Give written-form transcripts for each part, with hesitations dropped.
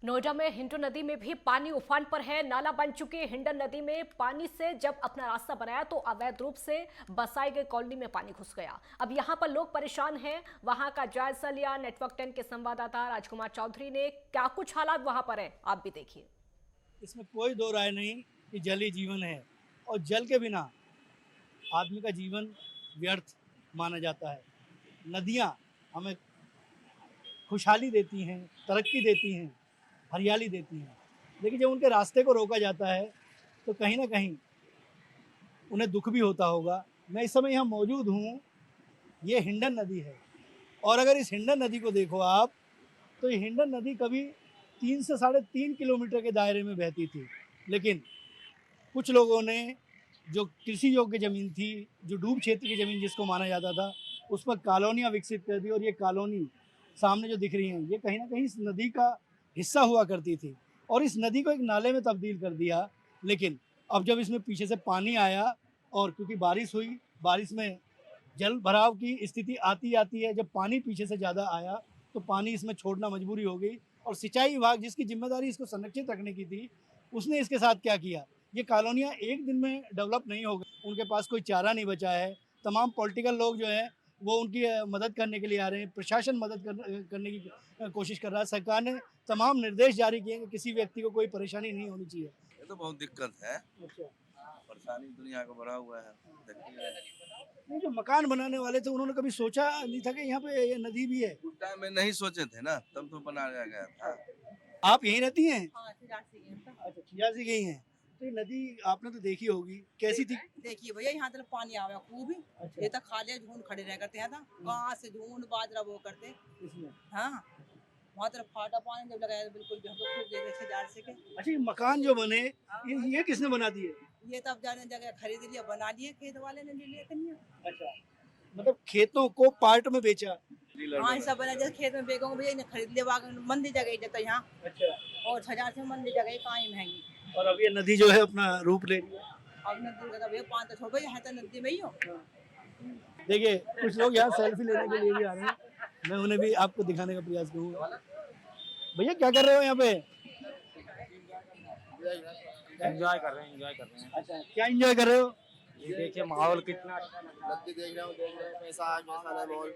नोएडा में हिंडन नदी में भी पानी उफान पर है। नाला बन चुकी हिंडन नदी में पानी से जब अपना रास्ता बनाया तो अवैध रूप से बसाई गई कॉलोनी में पानी घुस गया। अब यहां पर लोग परेशान हैं। वहां का जायजा लिया नेटवर्क 10 के संवाददाता राजकुमार चौधरी ने। क्या कुछ हालात वहां पर है, आप भी देखिए। इसमें कोई दो राय नहीं कि जल ही जीवन है और जल के बिना आदमी का जीवन व्यर्थ माना जाता है। नदियाँ हमें खुशहाली देती हैं, तरक्की देती हैं, हरियाली देती हैं, लेकिन जब उनके रास्ते को रोका जाता है तो कहीं ना कहीं उन्हें दुख भी होता होगा। मैं इस समय यहाँ मौजूद हूँ, ये हिंडन नदी है और अगर इस हिंडन नदी को देखो आप तो ये हिंडन नदी कभी 3 से 3.5 किलोमीटर के दायरे में बहती थी, लेकिन कुछ लोगों ने जो कृषि योग्य ज़मीन थी, जो डूब क्षेत्र की ज़मीन जिसको माना जाता था, उस पर कॉलोनियाँ विकसित कर दी और ये कॉलोनी सामने जो दिख रही हैं ये कहीं ना कहीं इस नदी का हिस्सा हुआ करती थी और इस नदी को एक नाले में तब्दील कर दिया। लेकिन अब जब इसमें पीछे से पानी आया और क्योंकि बारिश हुई, बारिश में जल भराव की स्थिति आती आती है, जब पानी पीछे से ज़्यादा आया तो पानी इसमें छोड़ना मजबूरी हो गई और सिंचाई विभाग जिसकी जिम्मेदारी इसको संरक्षित रखने की थी, उसने इसके साथ क्या किया, ये कॉलोनियाँ एक दिन में डेवलप नहीं हो गई। उनके पास कोई चारा नहीं बचा है। तमाम पॉलिटिकल लोग जो हैं वो उनकी मदद करने के लिए आ रहे हैं, प्रशासन मदद करने की कोशिश कर रहा है। सरकार ने तमाम निर्देश जारी किए हैं कि किसी व्यक्ति को कोई परेशानी नहीं होनी चाहिए। ये तो बहुत दिक्कत है। अच्छा, परेशानी दुनिया को बढ़ा हुआ है। देखिए, नहीं जो मकान बनाने वाले थे उन्होंने कभी सोचा नहीं था कि यहाँ पे ये नदी भी है। उस टाइम में नहीं सोचे थे ना, तब तो बनाया गया था। आप यहीं रहती हैं? हाँ, चिरासी गए हम तो। अच्छा, छियासी गई हैं। तो ये नदी आपने तो देखी होगी, कैसी थी? देखिए भैया यहाँ तरफ पानी आवे खूब ही। अच्छा। ये तो खाली झून खड़े रह करते हैं था, कहाँ से झून बाजरा वो करते। इसमें हाँ, वहाँ तरफ फाटा पानी जब लगाया तो बिल्कुल जो हम लोग खूब देखे थे जार से के। अच्छा, ये मकान जो बने ये किसने बना दिए? ये तब जाने जगह खरीद लिया, बना लिए, खेत वाले ने ले लिया कन्या। अच्छा, मतलब खेतों को पार्ट में बेचा। हाँ, सब बना जैसे खेत में बेगों भैया ने खरीद लिया, बाग मंदी जगह जाता यहाँ अच्छा, और 1000 से मंदी जगह कहाँ ही महंगी। और अब ये नदी जो है अपना रूप ले लिया। अब नदी का भैया 5 तो छोड़ भैया, यहाँ तो नदी में ही हो। देखिए कुछ लोग यहाँ सेल्फी लेने के लिए भी आ रहे हैं, मैं उन्हें भी आपको दिखाने का प्रयास करूँगा। भैया क्या कर रहे हो यहाँ पे? एंजॉय कर रहे हैं। अच्छा, क्या एंजॉय कर रहे हो? ये देखिए माहौल कितना नदी देख रहा हूँ कैसा है कैसा नहीं माहौल।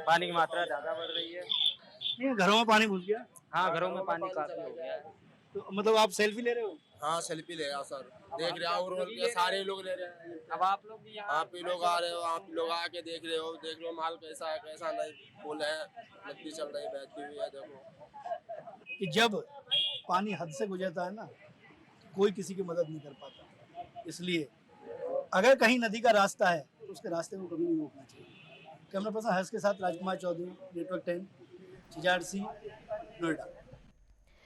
पानी की मात्रा ज्यादा बढ़ रही है। नहीं घरों में पानी घुस गया। हाँ, घरों में पानी काफी हो गया है। तो मतलब आप सेल्फी ले रहे हो? हाँ सेल्फी ले रहा सर, देख रहा हूँ और ये सारे लोग ले रहे हैं। अब आप लोग भी यहाँ आप भी लोग आ रहे हो, आप लोग आके देख रहे हो, देख लो माल कैसा है कैसा नहीं। पुल है, नदी चल रही बहती हुई है, देखो। कि जब पानी हद से गुजरता है ना, कोई किसी की मदद नहीं कर पाता। इसलिए अगर कहीं नदी का रास्ता है तो उसके रास्ते को कभी नहीं रोकना चाहिए। कैमरा पर्सन हर्ष के साथ राजकुमार चौधरी, नेटवर्क 10, चिजारसी, नोएडा।